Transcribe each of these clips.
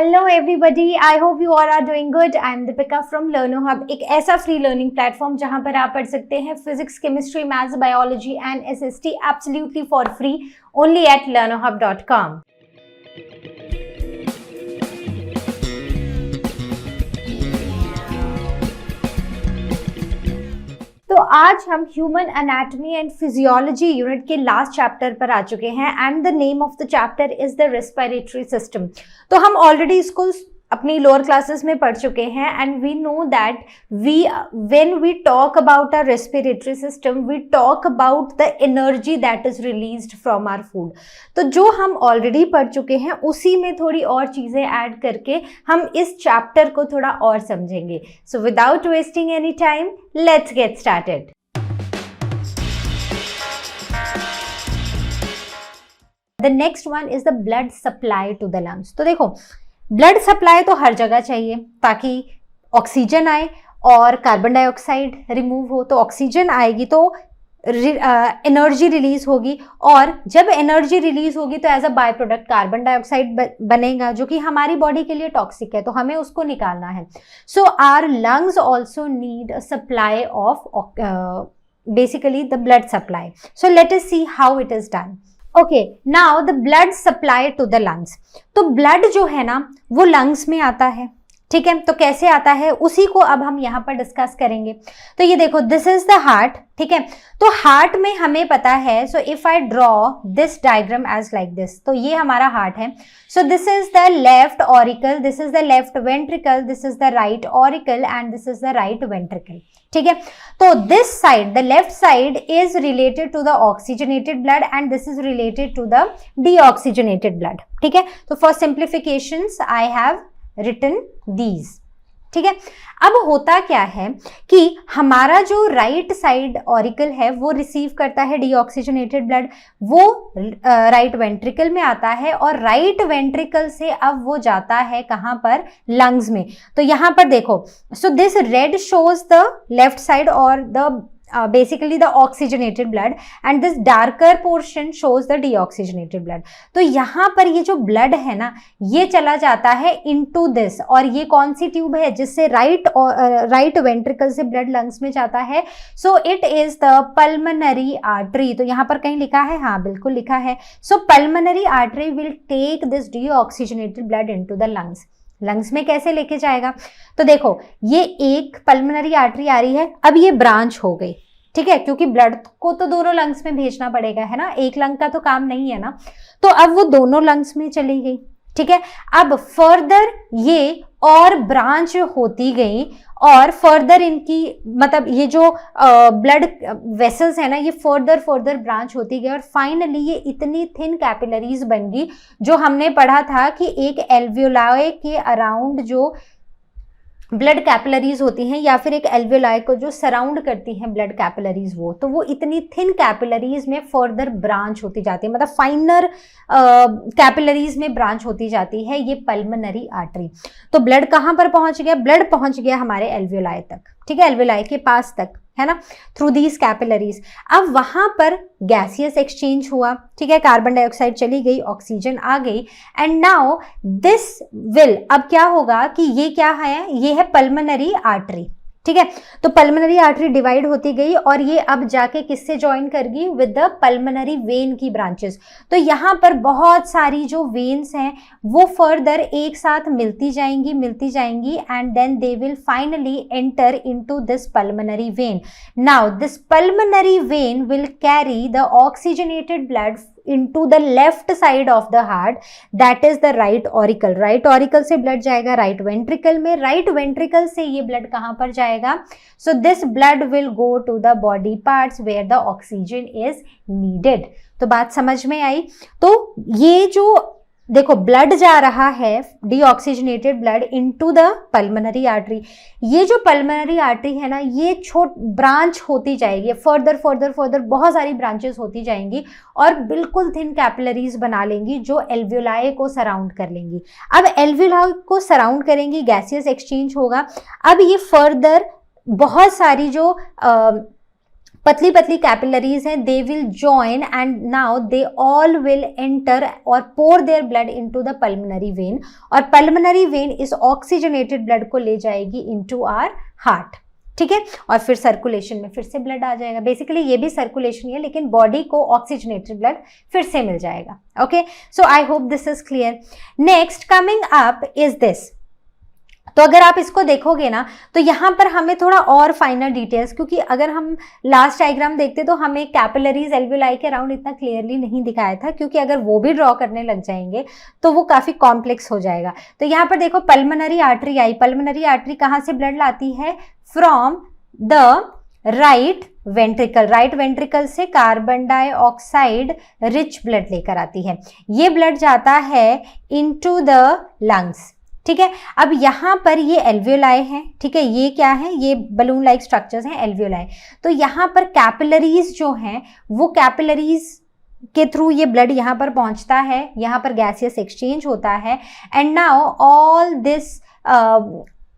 Hello everybody, I hope you all are doing good. I am Deepika from Learno Hub, एक ऐसा free learning platform जहां पर आप पढ़ सकते हैं physics, chemistry, maths, biology and SST absolutely for free only at learnohub.com। तो आज हम human anatomy and physiology unit के लास्ट चैप्टर पर आ चुके हैं and the name of the chapter is the respiratory system. तो हम ऑलरेडी इसको अपनी लोअर क्लासेस में पढ़ चुके हैं and we know that when we talk about our respiratory system we talk about the energy that is released from our food. तो जो हम ऑलरेडी पढ़ चुके हैं उसी में थोड़ी और चीजें ऐड करके हम इस चैप्टर को थोड़ा और समझेंगे। So without wasting any time let's get started. The next one is the blood supply to the lungs. तो देखो, ब्लड सप्लाई तो हर जगह चाहिए ताकि ऑक्सीजन आए और कार्बन डाइऑक्साइड रिमूव हो। तो ऑक्सीजन आएगी तो एनर्जी रिलीज होगी और जब एनर्जी रिलीज होगी तो as a by product carbon dioxide बनेगा जो कि हमारी बॉडी के लिए टॉक्सिक है, तो हमें उसको निकालना है। So our lungs also need a supply of basically the blood supply. So let us see how it is done. Okay, now the blood supply to the lungs. तो ब्लड जो है ना वो लंग्स में आता है, ठीक है। तो कैसे आता है उसी को अब हम यहाँ पर डिस्कस करेंगे। तो ये देखो, दिस इज द हार्ट, ठीक है। तो हार्ट में हमें पता है, so if I draw this diagram as like this, तो ये हमारा हार्ट है। So this is the left auricle, this is the left ventricle, this is the right auricle and this is the right ventricle, ठीक है। तो this side, the left side is related to the oxygenated blood and this is related to the deoxygenated blood, ठीक है। तो for simplifications I have written these, ठीक है। अब होता क्या है कि हमारा जो राइट साइड ऑरिकल है वो रिसीव करता है डीऑक्सीजनेटेड ब्लड, वो राइट वेंट्रिकल में आता है और राइट वेंट्रिकल से अब वो जाता है कहाँ पर, लंग्स में। तो यहाँ पर देखो, so this red shows the left side और the basically the oxygenated blood and this darker portion shows the deoxygenated blood। तो यहाँ पर ये जो ब्लड है ना ये चला जाता है into this, और ये कौन सी ट्यूब है जिससे राइट वेंट्रिकल से ब्लड लंग्स में जाता है। So it is the pulmonary artery. तो यहाँ पर कहीं लिखा है, हाँ बिल्कुल लिखा है। So pulmonary artery will take this deoxygenated blood into the lungs. Lungs में कैसे लेके जाएगा, तो देखो ये एक पल्मनरी आर्टरी आ रही है, अब ये ब्रांच हो गई, ठीक है, क्योंकि ब्लड को तो दोनों लंग्स में भेजना पड़ेगा, है ना, एक लंग का तो काम नहीं है ना। तो अब वो दोनों लंग्स में चली गई, ठीक है। अब फर्दर ये और ब्रांच होती गई और फर्दर इनकी मतलब ये जो ब्लड वेसल्स है ना ये फर्दर ब्रांच होती गई और फाइनली ये इतनी थिन कैपिलरीज बन गई जो हमने पढ़ा था कि एक एल्वियोलाई के अराउंड जो ब्लड कैपिलरीज होती हैं या फिर एक एल्वियोलाई को जो सराउंड करती हैं ब्लड कैपिलरीज, वो तो वो इतनी थिन कैपिलरीज में फर्दर ब्रांच होती जाती है, मतलब फाइनर कैपिलरीज में ब्रांच होती जाती है ये पल्मनरी आर्टरी। तो ब्लड कहाँ पर पहुंच गया, ब्लड पहुंच गया हमारे एल्वियोलाई तक, ठीक है, एल्वियोलाई के पास तक, है ना, थ्रू दीज कैपिलरीज। अब वहां पर गैसियस एक्सचेंज हुआ, ठीक है, कार्बन डाइऑक्साइड चली गई, ऑक्सीजन आ गई एंड नाउ दिस विल, अब क्या होगा कि ये क्या है, ये है पल्मनरी आर्टरी, ठीक है। तो पल्मनरी आर्टरी डिवाइड होती गई और ये अब जाके किससे ज्वाइन कर गई, विद द पल्मनरी वेन की ब्रांचेस। तो यहाँ पर बहुत सारी जो वेन्स हैं वो फर्दर एक साथ मिलती जाएंगी and then they will finally enter into this pulmonary vein. Now this pulmonary vein will carry the oxygenated blood into the left side of the heart, that is the right auricle। right auricle से blood जाएगा right ventricle में, right ventricle से ये blood कहाँ पर जाएगा, so this blood will go to the body parts where the oxygen is needed। तो बात समझ में आई। तो ये जो देखो ब्लड जा रहा है deoxygenated blood into the pulmonary artery, ये जो पल्मनरी आर्टरी है ना ये ब्रांच होती जाएगी, फर्दर बहुत सारी ब्रांचेस होती जाएंगी और बिल्कुल थिन कैपिलरीज बना लेंगी जो एल्वियोलाई को सराउंड कर लेंगी। अब एल्वियोलाई को सराउंड करेंगी, गैसियस एक्सचेंज होगा। अब ये फर्दर बहुत सारी जो पतली पतली कैपिलरीज हैं, they will join and now they all will enter और pour their blood into the pulmonary vein, और पल्मोनरी वेन इस ऑक्सीजनेटेड ब्लड को ले जाएगी इनटू आवर हार्ट, ठीक है, और फिर सर्कुलेशन में फिर से ब्लड आ जाएगा। बेसिकली ये भी सर्कुलेशन ही है, लेकिन बॉडी को ऑक्सीजनेटेड ब्लड फिर से मिल जाएगा। Okay, so I hope this is clear. Next coming up is this. तो अगर आप इसको देखोगे ना तो यहाँ पर हमें थोड़ा और फाइनल डिटेल्स, क्योंकि अगर हम लास्ट डायग्राम देखते तो हमें कैपिलरीज एल्वियोलाई के अराउंड इतना क्लियरली नहीं दिखाया था, क्योंकि अगर वो भी ड्रॉ करने लग जाएंगे तो वो काफी कॉम्प्लेक्स हो जाएगा। तो यहाँ पर देखो पल्मोनरी आर्टरी आई। पल्मोनरी आर्टरी कहाँ से ब्लड लाती है? From the right ventricle. Right ventricle से कार्बन डाइऑक्साइड रिच ब्लड लेकर आती है। ये ब्लड जाता है इनटू द लंग्स, ठीक है। अब यहाँ पर ये एल्वियोलाई है, ठीक है, ये क्या है? ये बलून लाइक स्ट्रक्चर्स हैं, एल्वियोलाई। तो यहाँ पर कैपिलरीज जो हैं वो कैपिलरीज के थ्रू ये ब्लड यहाँ पर पहुंचता है, यहाँ पर गैसियस एक्सचेंज होता है, and now all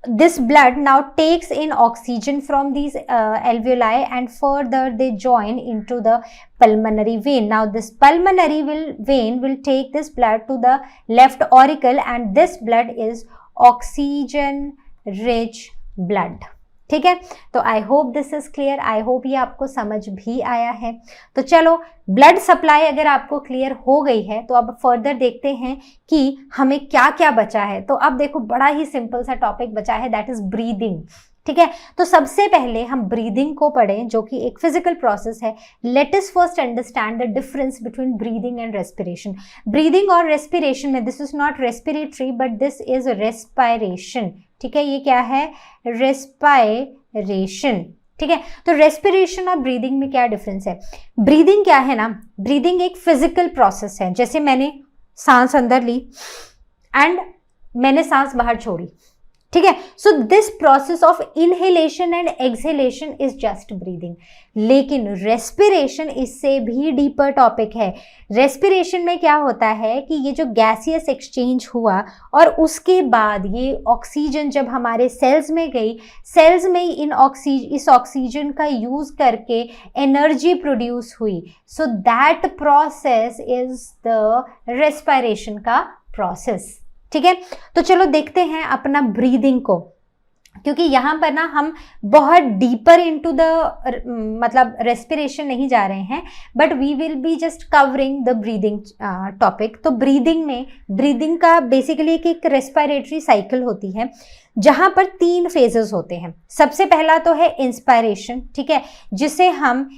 this blood now takes in oxygen from these alveoli and further they join into the pulmonary vein. Now this pulmonary vein will take this blood to the left auricle and this blood is oxygen rich blood. ठीक है, तो I hope this is clear. I hope ये आपको समझ भी आया है। तो चलो, ब्लड सप्लाई अगर आपको क्लियर हो गई है तो अब फर्दर देखते हैं कि हमें क्या क्या बचा है। तो अब देखो, बड़ा ही सिंपल सा टॉपिक बचा है, दैट इज ब्रीदिंग, ठीक है। तो सबसे पहले हम ब्रीदिंग को पढ़ें, जो कि एक फिजिकल प्रोसेस है। Let us first understand the difference between breathing and respiration. Breathing और रेस्पिरेशन में this is not respiratory but this is respiration, ठीक है। ये क्या है? रेस्पायरेशन, ठीक है। तो रेस्पिरेशन और ब्रीदिंग में क्या डिफरेंस है? ब्रीदिंग क्या है ना, ब्रीदिंग एक फिजिकल प्रोसेस है। जैसे मैंने सांस अंदर ली एंड मैंने सांस बाहर छोड़ी, ठीक है। So this process of inhalation and exhalation is just breathing. लेकिन रेस्पिरेशन इससे भी डीपर टॉपिक है। रेस्पिरेशन में क्या होता है कि ये जो गैसियस एक्सचेंज हुआ और उसके बाद ये ऑक्सीजन जब हमारे सेल्स में गई, सेल्स में इस ऑक्सीजन का यूज करके एनर्जी प्रोड्यूस हुई। So that process is the respiration का प्रोसेस, ठीक है। तो चलो देखते हैं अपना ब्रीदिंग को, क्योंकि यहाँ पर ना हम बहुत डीपर इनटू द मतलब रेस्पिरेशन नहीं जा रहे हैं, but we will be just covering the breathing topic. तो ब्रीदिंग का बेसिकली एक रेस्पिरेटरी साइकिल होती है, जहाँ पर 3 फेजेस होते हैं। सबसे पहला तो है इंस्पायरेशन, ठीक है, जिसे हम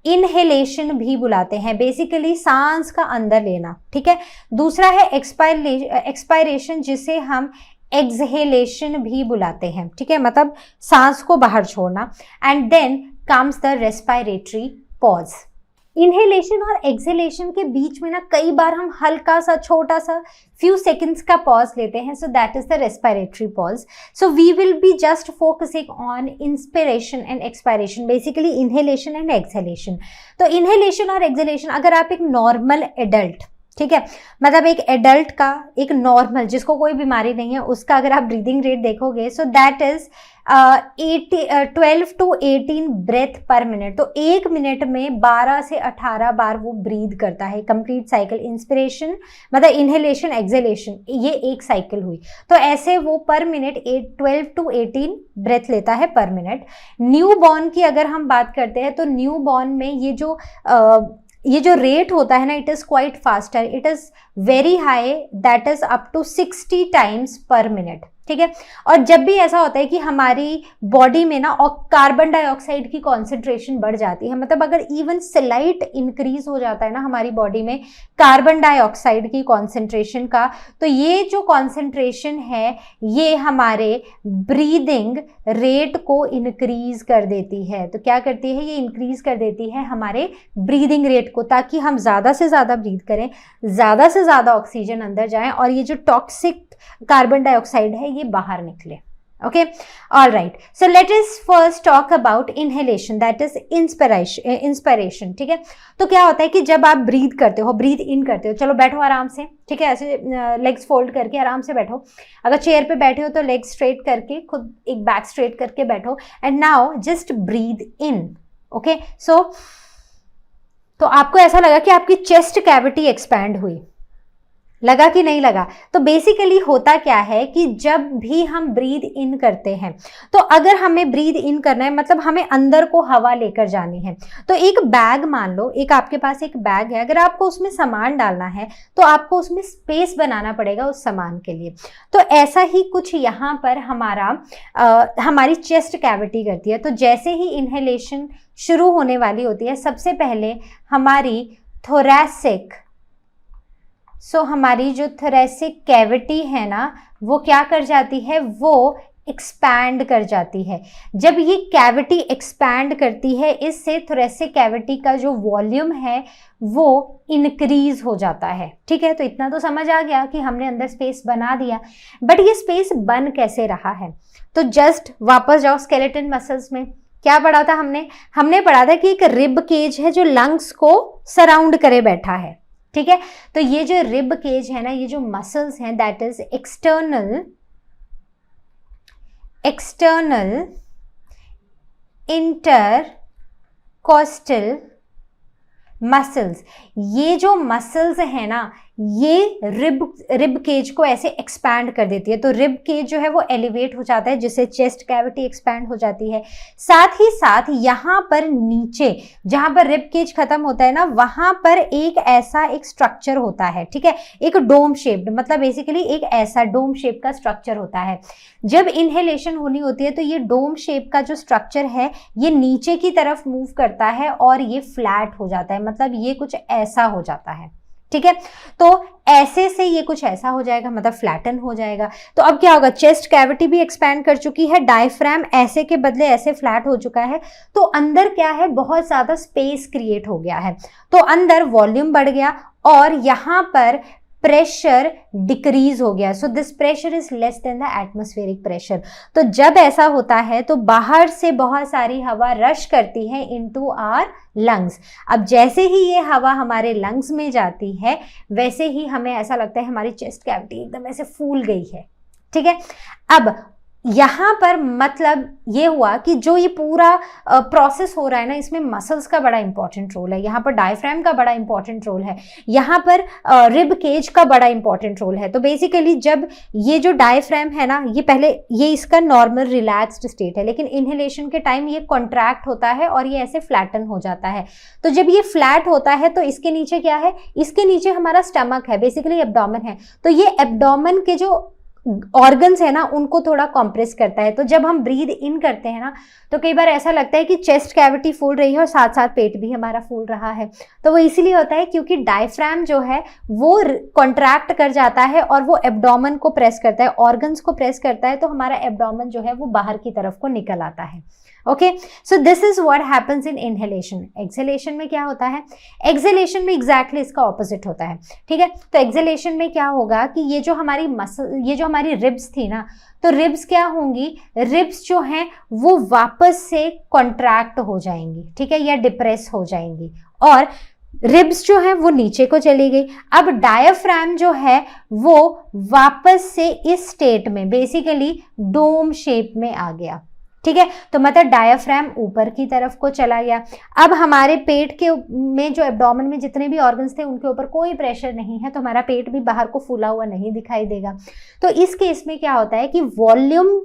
इनहेलेशन भी बुलाते हैं, बेसिकली सांस का अंदर लेना, ठीक है। दूसरा है एक्सपायरेशन, जिसे हम एक्सहेलेशन भी बुलाते हैं, ठीक है, मतलब सांस को बाहर छोड़ना। And then comes the respiratory pause. Inhalation और एक्सहेलेशन के बीच में ना कई बार हम हल्का सा छोटा सा फ्यू सेकेंड्स का पॉज लेते हैं, so that is the respiratory pause. So we will be just focusing on inspiration and expiration, basically inhalation and exhalation. तो इनहेलेशन और एक्सहेलेशन, अगर आप एक नॉर्मल एडल्ट, ठीक है, मतलब एक एडल्ट का, एक नॉर्मल जिसको कोई बीमारी नहीं है, उसका अगर आप ब्रीदिंग रेट देखोगे, so that is 12 to 18 breath per minute. तो 1 मिनट में 12 से 18 बार वो ब्रीद करता है, कंप्लीट साइकिल। इंस्पिरेशन मतलब इनहेलेशन, एक्सहेलेशन, ये एक साइकिल हुई। तो ऐसे वो पर मिनट 12 to 18 ब्रेथ लेता है पर मिनट। न्यू बॉर्न की अगर हम बात करते हैं तो न्यू बॉर्न में ये जो रेट होता है ना, it is quite faster, it is very high, that is up to 60 times per minute, ठीक है। और जब भी ऐसा होता है कि हमारी बॉडी में ना कार्बन डाइऑक्साइड की कॉन्सेंट्रेशन बढ़ जाती है, मतलब अगर इवन स्लाइट इंक्रीज हो जाता है ना हमारी बॉडी में कार्बन डाइऑक्साइड की कॉन्सेंट्रेशन का, तो ये जो कॉन्सेंट्रेशन है ये हमारे ब्रीदिंग रेट को इंक्रीज कर देती है। तो क्या करती है? ये इंक्रीज कर देती है हमारे ब्रीदिंग रेट को, ताकि हम ज़्यादा से ज़्यादा ब्रीद करें, ज़्यादा से ज़्यादा ऑक्सीजन अंदर जाए और ये जो टॉक्सिक कार्बन डाइऑक्साइड है ये बाहर निकले। Okay, all right. So let us first talk about inhalation, that is inspiration, ठीक है। तो क्या होता है कि जब आप ब्रीद करते हो, ब्रीद इन करते हो, चलो बैठो आराम से, ठीक है, ऐसे लेग्स फोल्ड करके आराम से बैठो। अगर चेयर पे बैठे हो तो लेग स्ट्रेट करके, खुद एक बैक स्ट्रेट करके बैठो, and now just breathe in. Okay, so तो आपको ऐसा लगा कि आपकी चेस्ट कैविटी एक्सपैंड हुई, लगा कि नहीं लगा? तो बेसिकली होता क्या है कि जब भी हम ब्रीद इन करते हैं, तो अगर हमें ब्रीद इन करना है मतलब हमें अंदर को हवा लेकर जानी है, तो एक बैग मान लो, एक आपके पास एक बैग है, अगर आपको उसमें सामान डालना है तो आपको उसमें स्पेस बनाना पड़ेगा उस सामान के लिए। तो ऐसा ही कुछ यहाँ पर हमारी चेस्ट कैविटी करती है। तो जैसे ही इनहेलेशन शुरू होने वाली होती है, सबसे पहले हमारी थोरैसिक हमारी जो थोरैसिक कैविटी है ना, वो क्या कर जाती है, वो एक्सपैंड कर जाती है। जब ये कैविटी एक्सपैंड करती है, इससे थोरैसिक कैविटी का जो वॉल्यूम है वो इंक्रीज हो जाता है। ठीक है, तो इतना तो समझ आ गया कि हमने अंदर स्पेस बना दिया, बट ये स्पेस बन कैसे रहा है? तो जस्ट वापस जाओ स्केलेटन मसल्स में, क्या पढ़ा था हमने पढ़ा था कि एक रिब केज है जो लंग्स को सराउंड करे बैठा है। ठीक है, तो ये जो रिब केज है ना, ये जो मसल्स हैं, that is external intercostal muscles. ये जो मसल्स है ना, ये रिब केज को ऐसे एक्सपैंड कर देती है। तो रिब केज जो है वो एलिवेट हो जाता है, जिससे चेस्ट कैविटी एक्सपैंड हो जाती है। साथ ही साथ यहाँ पर नीचे जहाँ पर रिब केज खत्म होता है ना, वहां पर एक स्ट्रक्चर होता है। ठीक है, एक डोम शेप्ड, मतलब बेसिकली एक ऐसा डोम शेप का स्ट्रक्चर होता है। जब इनहेलेशन होनी होती है तो ये डोम शेप का जो स्ट्रक्चर है ये नीचे की तरफ मूव करता है और ये फ्लैट हो जाता है, मतलब ये कुछ ऐसा हो जाता है। ठीक है, तो ऐसे से ये कुछ ऐसा हो जाएगा, मतलब फ्लैटन हो जाएगा। तो अब क्या होगा, चेस्ट कैविटी भी एक्सपैंड कर चुकी है, डायफ्राम ऐसे के बदले ऐसे फ्लैट हो चुका है, तो अंदर क्या है, बहुत ज्यादा स्पेस क्रिएट हो गया है। तो अंदर वॉल्यूम बढ़ गया और यहाँ पर प्रेशर डिक्रीज हो गया। So this pressure is less than the atmospheric pressure. तो जब ऐसा होता है तो बाहर से बहुत सारी हवा रश करती है इनटू आवर लंग्स। अब जैसे ही ये हवा हमारे लंग्स में जाती है, वैसे ही हमें ऐसा लगता है हमारी चेस्ट कैविटी एकदम ऐसे फूल गई है। ठीक है, अब यहाँ पर मतलब ये हुआ कि जो ये पूरा प्रोसेस हो रहा है ना, इसमें मसल्स का बड़ा इंपॉर्टेंट रोल है, यहाँ पर डायफ्राम का बड़ा इंपॉर्टेंट रोल है, यहाँ पर रिब केज का बड़ा इंपॉर्टेंट रोल है। तो बेसिकली जब ये जो डायफ्राम है ना, ये पहले ये इसका नॉर्मल रिलैक्स्ड स्टेट है, लेकिन इनहेलेशन के टाइम ये कॉन्ट्रैक्ट होता है और ये ऐसे फ्लैटन हो जाता है। तो जब ये फ्लैट होता है तो इसके नीचे क्या है, इसके नीचे हमारा स्टमक है, बेसिकली एब्डोमेन है। तो ये एब्डोमेन के जो ऑर्गन्स है ना, उनको थोड़ा कॉम्प्रेस करता है। तो जब हम ब्रीद इन करते हैं ना, तो कई बार ऐसा लगता है कि चेस्ट कैविटी फूल रही है और साथ साथ पेट भी हमारा फूल रहा है। तो वो इसीलिए होता है क्योंकि डायफ्राम जो है वो कॉन्ट्रैक्ट कर जाता है और वो एब्डोमेन को प्रेस करता है, ऑर्गन्स को प्रेस करता है, तो हमारा एब्डोमेन जो है वो बाहर की तरफ को निकल आता है। Okay, so this is what happens in inhalation. Exhalation में क्या होता है, एक्सहेलेशन में एग्जैक्टली इसका ऑपोजिट होता है। ठीक है, तो एक्सहेलेशन में क्या होगा कि ये जो हमारी मसल, ये जो हमारी रिब्स थी ना, तो रिब्स क्या होंगी, रिब्स जो हैं वो वापस से कॉन्ट्रैक्ट हो जाएंगी। ठीक है, या डिप्रेस हो जाएंगी और रिब्स जो है वो नीचे को चली गई। अब डायफ्राम जो है वो वापस से इस स्टेट में बेसिकली डोम शेप में आ गया। ठीक है, तो मतलब डायफ्राम ऊपर की तरफ को चला गया। अब हमारे पेट के में जो एब्डोमेन में जितने भी ऑर्गन्स थे उनके ऊपर कोई प्रेशर नहीं है, तो हमारा पेट भी बाहर को फूला हुआ नहीं दिखाई देगा। तो इस केस में क्या होता है कि volume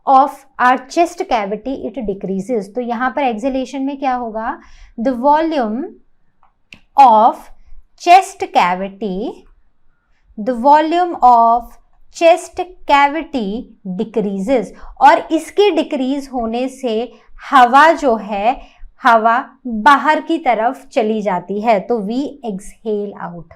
of our chest cavity it decreases. तो यहाँ पर एक्सहेलेशन में क्या होगा, the volume of chest cavity, the volume of chest cavity decreases, और इसके डिक्रीज होने से हवा जो है, हवा बाहर की तरफ चली जाती है, तो वी एक्सहेल आउट।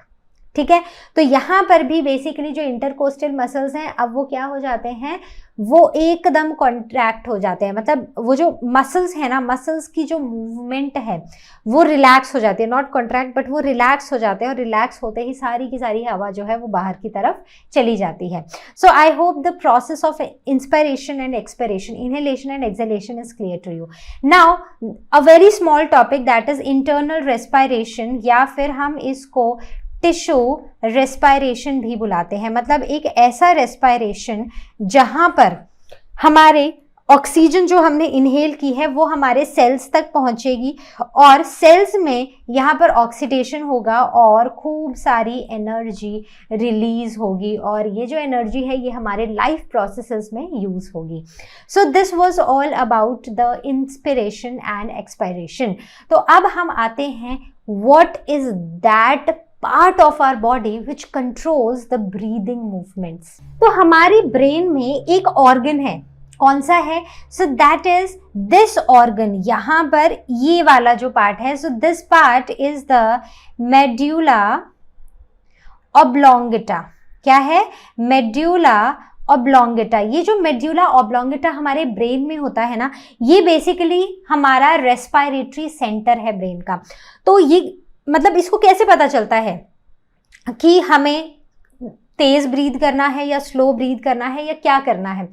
ठीक है, तो यहाँ पर भी बेसिकली जो इंटरकोस्टल मसल्स हैं, अब वो क्या हो जाते हैं, वो एकदम कॉन्ट्रैक्ट हो जाते हैं। मतलब वो जो मसल्स है ना, मसल्स की जो मूवमेंट है वो रिलैक्स हो जाती है, नॉट कॉन्ट्रैक्ट बट वो रिलैक्स हो जाते हैं, और रिलैक्स होते ही सारी की सारी हवा जो है वो बाहर की तरफ चली जाती है। So I hope the process of inspiration and expiration, inhalation and exhalation is clear to you. Now a very small topic that is internal respiration, या फिर हम इसको टिश्यू रेस्पिरेशन भी बुलाते हैं। मतलब एक ऐसा रेस्पिरेशन जहां पर हमारे ऑक्सीजन जो हमने इनहेल की है वो हमारे सेल्स तक पहुंचेगी और सेल्स में यहाँ पर ऑक्सीडेशन होगा और खूब सारी एनर्जी रिलीज होगी और ये जो एनर्जी है ये हमारे लाइफ प्रोसेसेस में यूज होगी। So this was all about the inspiration and expiration. तो अब हम आते हैं what is that part of our body which controls the breathing movements. तो हमारी ब्रेन में एक ऑर्गन है, कौन सा है? So that is this organ, यहाँ पर ये वाला जो पार्ट है, so this part is the medulla oblongata. क्या है? Medulla oblongata. ये जो मेड्यूला ऑब्लोंगेटा हमारे ब्रेन में होता है ना, ये बेसिकली हमारा रेस्पिरेटरी सेंटर है ब्रेन का। तो ये मतलब इसको कैसे पता चलता है कि हमें तेज ब्रीथ करना है या स्लो ब्रीथ करना है या क्या करना है?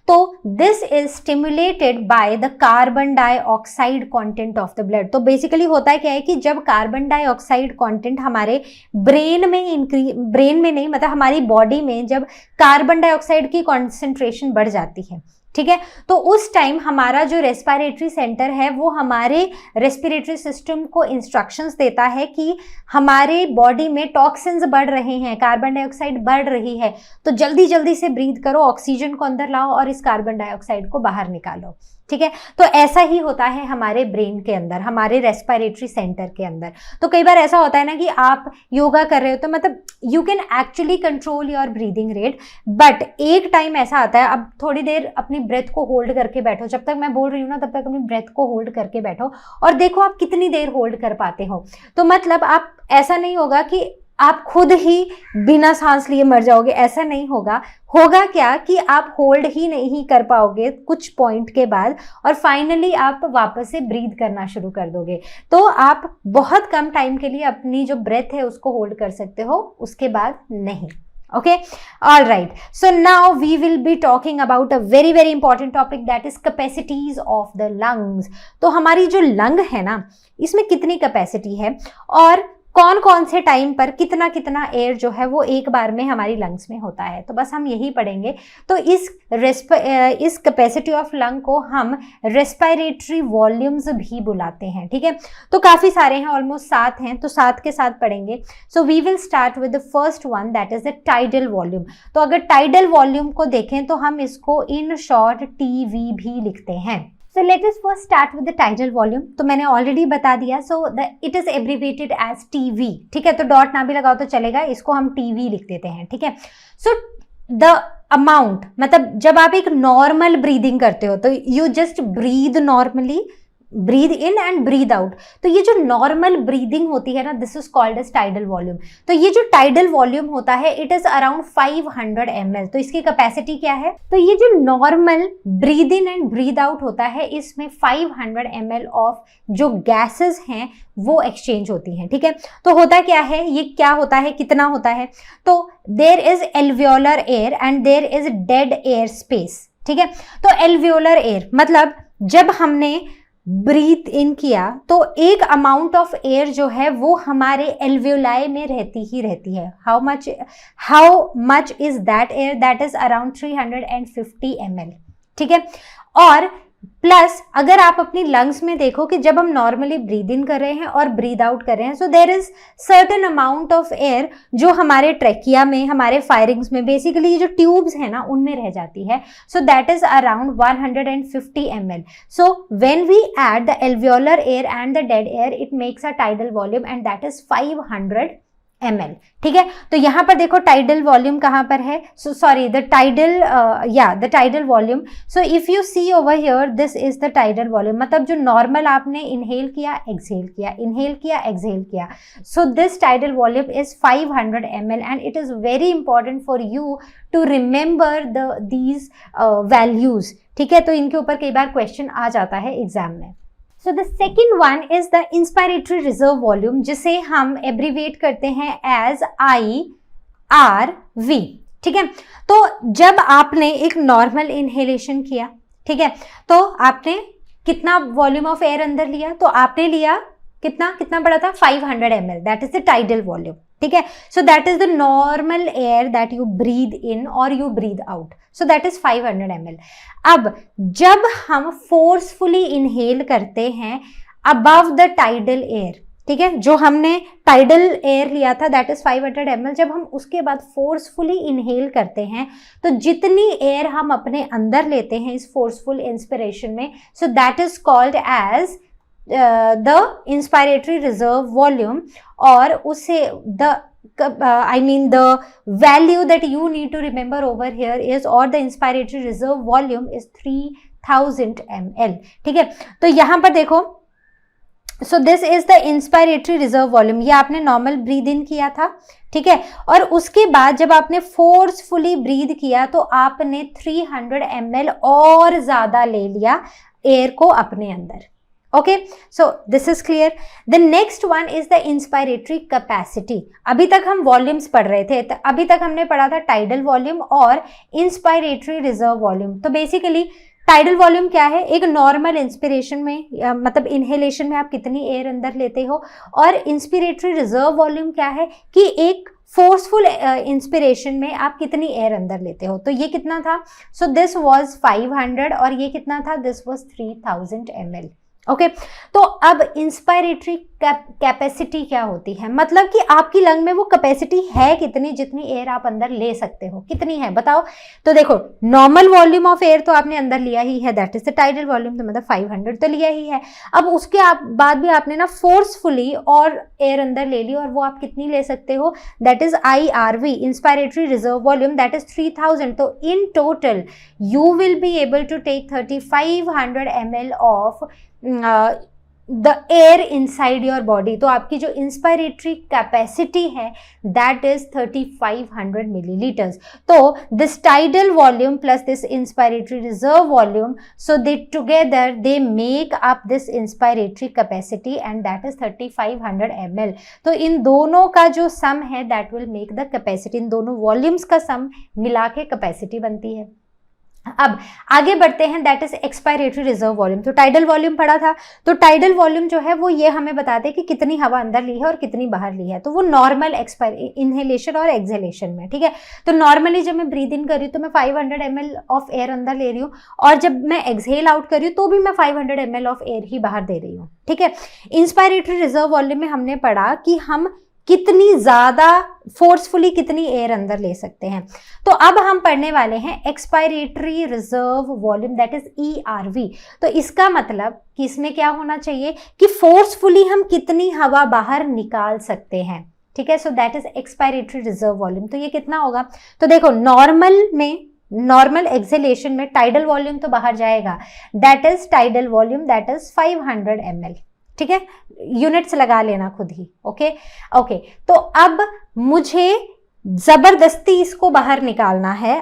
तो this is stimulated by the carbon dioxide content of the blood. तो बेसिकली होता है क्या है कि जब कार्बन डाइऑक्साइड कंटेंट हमारे ब्रेन में नहीं मतलब हमारी बॉडी में जब कार्बन डाइऑक्साइड की कॉन्सेंट्रेशन बढ़ जाती है, ठीक है, तो उस टाइम हमारा जो रेस्पिरेटरी सेंटर है वो हमारे रेस्पिरेटरी सिस्टम को इंस्ट्रक्शंस देता है कि हमारे बॉडी में टॉक्सिन्स बढ़ रहे हैं, कार्बन डाइऑक्साइड बढ़ रही है, तो जल्दी जल्दी से ब्रीथ करो, ऑक्सीजन को अंदर लाओ और इस कार्बन डाइऑक्साइड को बाहर निकालो। ठीक है, तो ऐसा ही होता है हमारे ब्रेन के अंदर, हमारे रेस्पिरेटरी सेंटर के अंदर। तो कई बार ऐसा होता है ना कि आप योगा कर रहे हो तो मतलब you can actually control your breathing rate, but एक टाइम ऐसा आता है, अब थोड़ी देर अपनी ब्रेथ को होल्ड करके बैठो, जब तक मैं बोल रही हूँ ना तब तक अपनी ब्रेथ को होल्ड करके बैठो और देखो आप कितनी देर होल्ड कर पाते हो। तो मतलब आप ऐसा नहीं होगा कि आप खुद ही बिना सांस लिए मर जाओगे, ऐसा नहीं होगा। होगा क्या कि आप होल्ड ही नहीं कर पाओगे कुछ पॉइंट के बाद और फाइनली आप वापस से ब्रीथ करना शुरू कर दोगे। तो आप बहुत कम टाइम के लिए अपनी जो ब्रेथ है उसको होल्ड कर सकते हो, उसके बाद नहीं। Okay, all right, so now we will be talking about a very very important topic, that is capacities of the lungs। तो हमारी जो लंग है ना, इसमें कितनी कैपेसिटी है और कौन कौन से टाइम पर कितना कितना एयर जो है वो एक बार में हमारी लंग्स में होता है, तो बस हम यही पढ़ेंगे। तो इस कैपेसिटी ऑफ लंग को हम रेस्पिरेटरी वॉल्यूम्स भी बुलाते हैं। ठीक है, तो काफ़ी सारे हैं, ऑलमोस्ट 7 हैं, तो 7 के साथ पढ़ेंगे। So we will start with the first one, that is the tidal volume. तो अगर टाइडल वॉल्यूम को देखें तो हम इसको इन शॉर्ट टीवी भी लिखते हैं। So let us first start with the tidal volume। तो मैंने ऑलरेडी बता दिया, so it is abbreviated as TV। ठीक है, तो डॉट ना भी लगाओ तो चलेगा, इसको हम TV लिख देते हैं। ठीक है, so the amount, मतलब जब आप एक नॉर्मल ब्रीदिंग करते हो तो you just breathe normally, breathe in and breathe out. तो ये जो नॉर्मल ब्रीदिंग होती है ना, this is called as tidal volume. तो ये जो टाइडल वॉल्यूम होता है इट इज अराउंड 500 ml। तो इसकी कैपेसिटी क्या है? तो ये जो normal breathe in and breathe out होता है इसमें 500 ml ऑफ जो गैसेस हैं वो एक्सचेंज होती हैं। ठीक है, तो होता क्या है, ये क्या होता है, कितना होता है? तो there is alveolar air and there is dead air space. ठीक है, तो एल्वियोलर एयर मतलब जब हमने ब्रीथ इन किया तो एक अमाउंट ऑफ एयर जो है वो हमारे एल्वियोलाई में रहती ही रहती है। How much is that air? That is around 350 ml। ठीक है, और प्लस अगर आप अपनी लंग्स में देखो कि जब हम नॉर्मली ब्रीद इन कर रहे हैं और ब्रीद आउट कर रहे हैं, so there is certain amount of air जो हमारे ट्रेकिया में, हमारे फायरिंग्स में, बेसिकली ये जो ट्यूब्स है ना उनमें रह जाती है। So that is around 150 ml। So when we add the alveolar air and the dead air it makes a tidal volume and that is 500 ml। ठीक है, तो यहाँ पर देखो टाइडल वॉल्यूम कहाँ पर है, so sorry the tidal volume. So if you see over here this is the tidal volume, मतलब जो नॉर्मल आपने इनहेल किया एक्सहेल किया, इनहेल किया एक्सहेल किया, so this tidal volume is 500 ml and it is very important for you to remember these values. ठीक है, तो इनके ऊपर कई बार क्वेश्चन आ जाता है एग्जाम में। So the second one is the inspiratory reserve volume, जिसे हम एब्रीविएट करते हैं as IRV। ठीक है, तो जब आपने एक नॉर्मल इनहेलेशन किया, ठीक है, तो आपने कितना वॉल्यूम ऑफ एयर अंदर लिया? तो आपने लिया कितना कितना पड़ा था 500 ml, that is the tidal volume, ठीक है। So that is the normal air that you breathe in और you breathe out, so that is 500 ml। अब जब हम फोर्सफुली इनहेल करते हैं अबव द टाइडल एयर, ठीक है, जो हमने टाइडल एयर लिया था दैट इज 500 ml, जब हम उसके बाद फोर्सफुली इनहेल करते हैं तो जितनी एयर हम अपने अंदर लेते हैं इस फोर्सफुल इंस्पिरेशन में, so that is called as the inspiratory reserve volume, और उसे the value that you need to remember over here is, or the inspiratory reserve volume is 3000 ml, ठीक है। तो यहां पर देखो, सो this is the inspiratory reserve volume, ये आपने नॉर्मल ब्रीद इन किया था, ठीक है, और उसके बाद जब आपने फोर्सफुली ब्रीद किया तो आपने 300 ml और ज्यादा ले लिया एयर को अपने अंदर। Okay, so this is clear. The next one is the inspiratory capacity. अभी तक हम वॉल्यूम्स पढ़ रहे थे, अभी तक हमने पढ़ा था टाइडल वॉल्यूम और इंस्पायरेटरी रिजर्व वॉल्यूम। तो बेसिकली टाइडल वॉल्यूम क्या है, एक नॉर्मल इंस्पिरेशन में मतलब इनहेलेशन में आप कितनी एयर अंदर लेते हो, और इंस्पिरेटरी रिजर्व वॉल्यूम क्या है कि एक फोर्सफुल इंस्पिरेशन में आप कितनी एयर अंदर लेते हो। तो ये कितना था, सो दिस वाज 500 और ये कितना था, दिस वाज 3000 ml। ओके, तो अब इंस्पायरेटरी कैपेसिटी क्या होती है, मतलब कि आपकी लंग में वो कैपेसिटी है कितनी, जितनी एयर आप अंदर ले सकते हो कितनी है, बताओ। तो देखो, नॉर्मल वॉल्यूम ऑफ एयर तो आपने अंदर लिया ही है, that is the tidal volume, तो मतलब 500 तो लिया ही है। अब उसके बाद भी आपने ना फोर्सफुली और एयर अंदर ले ली, और वो आप कितनी ले सकते हो, that is IRV, inspiratory reserve volume, that is 3000। तो in total you will be able to take 3500 ml of the air inside your body. तो आपकी जो इंस्पायरेटरी कैपेसिटी है दैट इज 3500 मिलीलीटर्स। तो this tidal volume plus this inspiratory reserve volume, so they together they make up this inspiratory capacity and that is 3500 ml। तो इन दोनों का जो सम है that will make the capacity, इन दोनों वॉल्यूम्स का सम मिला के कैपेसिटी बनती है। अब आगे बढ़ते हैं, that is expiratory reserve volume. तो टाइडल वॉल्यूम पढ़ा था, तो टाइडल वॉल्यूम जो है वो ये हमें बताते हैं कि कितनी हवा अंदर ली है और कितनी बाहर ली है। तो वो नॉर्मल इनहेलेशन और एक्सहेलेशन में, ठीक है। तो नॉर्मली जब मैं ब्रीद इन कर रही हूँ तो मैं 500 ml ऑफ एयर अंदर ले रही हूँ, और जब मैं एक्सहेल आउट कर रही हूँ तो भी मैं 500 ml ऑफ एयर ही बाहर दे रही हूँ, ठीक है। इंस्पायरेटरी रिजर्व वॉल्यूम में हमने पढ़ा कि हम कितनी ज्यादा फोर्सफुली कितनी एयर अंदर ले सकते हैं। तो अब हम पढ़ने वाले हैं expiratory reserve volume, that is ERV। तो इसका मतलब कि इसमें क्या होना चाहिए कि फोर्सफुली हम कितनी हवा बाहर निकाल सकते हैं, ठीक है। So that is expiratory reserve volume. तो ये कितना होगा, तो देखो नॉर्मल एक्सहेलेशन में टाइडल वॉल्यूम तो बाहर जाएगा, that is tidal volume, that is 500 ml, ठीक है। यूनिट्स लगा लेना खुद ही, ओके। तो अब मुझे जबरदस्ती इसको बाहर निकालना है,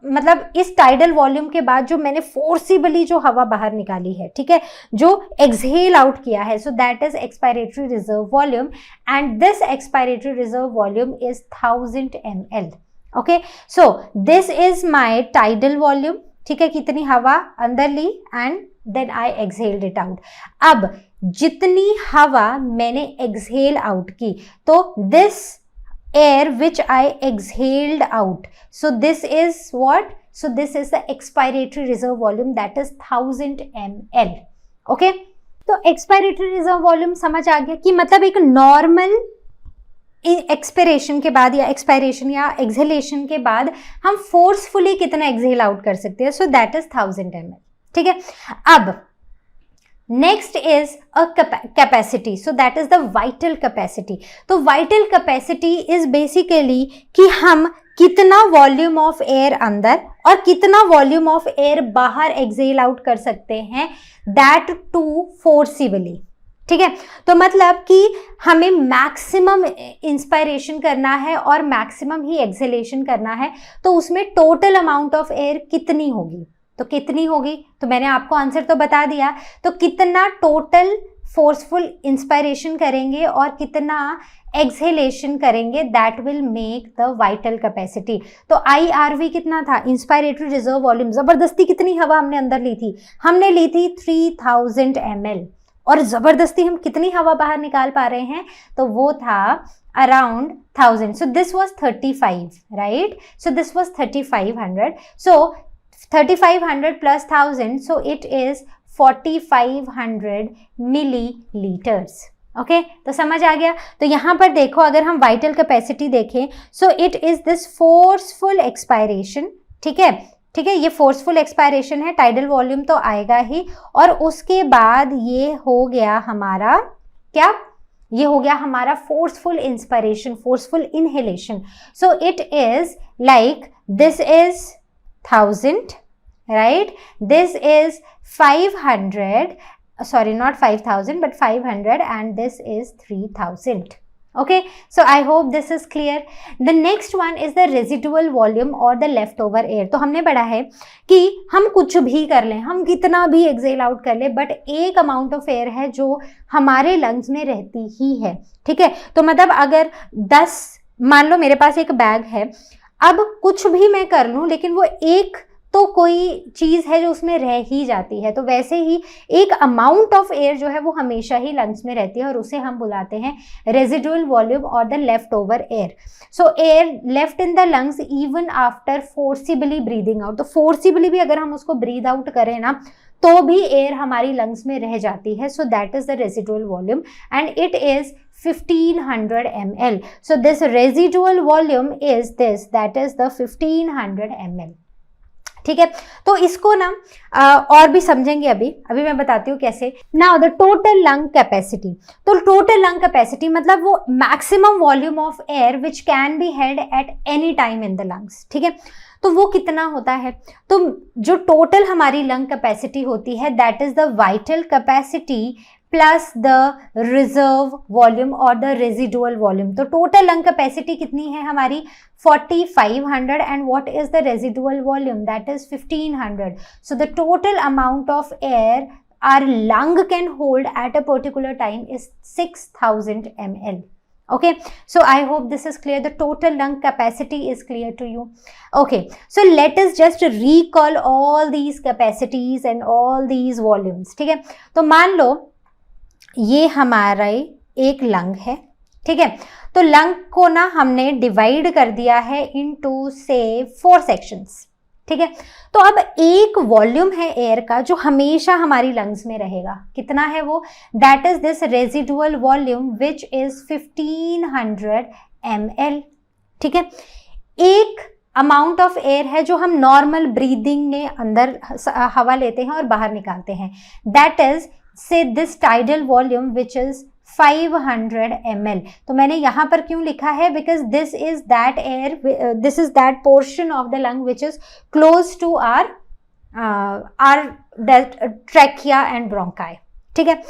मतलब इस टाइडल वॉल्यूम के बाद जो मैंने फोर्सिबली जो हवा बाहर निकाली है, ठीक है, जो एक्सहेल आउट किया है, so that is expiratory reserve volume, and this expiratory reserve volume is 1000 ml। Okay, so this is my tidal volume, ठीक है, कितनी हवा अंदर ली and then I exhaled it out. अब जितनी हवा मैंने एक्सहेल आउट की, तो this air which I exhaled out, so this is what, so this is the expiratory reserve volume, that is 1000 ml। okay, तो expiratory reserve volume समझ आ गया कि मतलब एक नॉर्मल एक्सपिरेशन के बाद या एक्सपायरेशन या एक्सहेलेशन के बाद हम फोर्सफुली कितना एक्सहेल आउट कर सकते हैं, सो दैट इज 1000 ml, ठीक है। अब next is a capacity, so that is the vital capacity. तो वाइटल कैपेसिटी इज बेसिकली कि हम कितना वॉल्यूम ऑफ एयर अंदर और कितना वॉल्यूम ऑफ एयर बाहर एक्सहेल आउट कर सकते हैं, दैट टू फोर्सिबली, ठीक है। तो मतलब कि हमें मैक्सिमम इंस्पायरेशन करना है और मैक्सिमम ही एक्सहेलेशन करना है, तो उसमें टोटल अमाउंट ऑफ एयर कितनी होगी, तो कितनी होगी, तो मैंने आपको आंसर तो बता दिया। तो कितना टोटल फोर्सफुल इंस्पायरेशन करेंगे और कितना एक्सहेलेशन करेंगे, that will make the vital capacity. तो IRV कितना था, इंस्पायरेटरी रिजर्व वॉल्यूम, जबरदस्ती कितनी हवा हमने अंदर ली थी, हमने ली थी 3000 ml और जबरदस्ती हम कितनी हवा बाहर निकाल पा रहे हैं, तो वो था around 1000. So this was 35, right? So this was 3500. So 3500 plus 1000, so it is 4500 milliliters. Okay तो समझ आ गया. तो यहाँ पर देखो, अगर हम वाइटल कैपेसिटी देखें, so it is this forceful expiration. ठीक है, ठीक है, ये फोर्सफुल एक्सपायरेशन है. टाइडल वॉल्यूम तो आएगा ही, और उसके बाद ये हो गया हमारा क्या, ये हो गया हमारा forceful inspiration, forceful inhalation. So it is like this is 1000, right? This is 500, sorry, not 5000 but 500, and this is 3000. Okay, so I hope this is clear. The next one is the residual volume or the leftover air. तो हमने पढ़ा है कि हम कुछ भी कर लें, हम कितना भी एक्सेल आउट कर लें, बट एक अमाउंट ऑफ एयर है जो हमारे लंग्स में रहती ही है. ठीक है, तो मतलब अगर 10, मान लो मेरे पास एक बैग है, अब कुछ भी मैं कर लूं, लेकिन वो एक तो कोई चीज है जो उसमें रह ही जाती है. तो वैसे ही एक अमाउंट ऑफ एयर जो है वो हमेशा ही लंग्स में रहती है, और उसे हम बुलाते हैं रेजिडुअल वॉल्यूम और the left over air. So air left in the lungs even after forcibly breathing out. तो फोर्सिबली भी अगर हम उसको ब्रीद आउट करें ना, तो भी एयर हमारी लंग्स में रह जाती है. So that is the residual volume and it is 1500 ml. So this residual volume is this, that is the 1500 ml. ठीक है, तो इसको ना और भी समझेंगे. अभी मैं बताती हूँ कैसे. Now the total lung capacity. तो टोटल लंग कैपेसिटी मतलब वो maximum volume of air which can be held at any time in the lungs. ठीक है, तो वो कितना होता है, तो जो टोटल हमारी लंग कैपेसिटी होती है, that is the vital capacity plus the reserve volume और द रेजिडुअल वॉल्यूम. तो टोटल लंग कैपेसिटी कितनी है हमारी 4500, and what is the residual volume, that is 1500. So the total amount of air our lung can hold at a particular time is 6000 ml. Okay, so I hope this is clear. The total lung capacity is clear to you. Okay, so let us just recall all these capacities and all these volumes. ठीक है, तो मान लो ये हमारा एक lung है. ठीक है, तो लंग को ना हमने डिवाइड कर दिया है इनटू से 4 सेक्शंस. ठीक है, तो अब एक वॉल्यूम है एयर का जो हमेशा हमारी लंग्स में रहेगा. कितना है वो, that is this residual volume which is 1500 ml. ठीक है, एक अमाउंट ऑफ एयर है जो हम नॉर्मल ब्रीदिंग में अंदर हवा लेते हैं और बाहर निकालते हैं, दैट इज से this tidal volume which is 500 ml. तो मैंने यहाँ पर क्यों लिखा है, because this is that air, this is that portion of the lung which is close to our trachea and bronchi. ठीक है,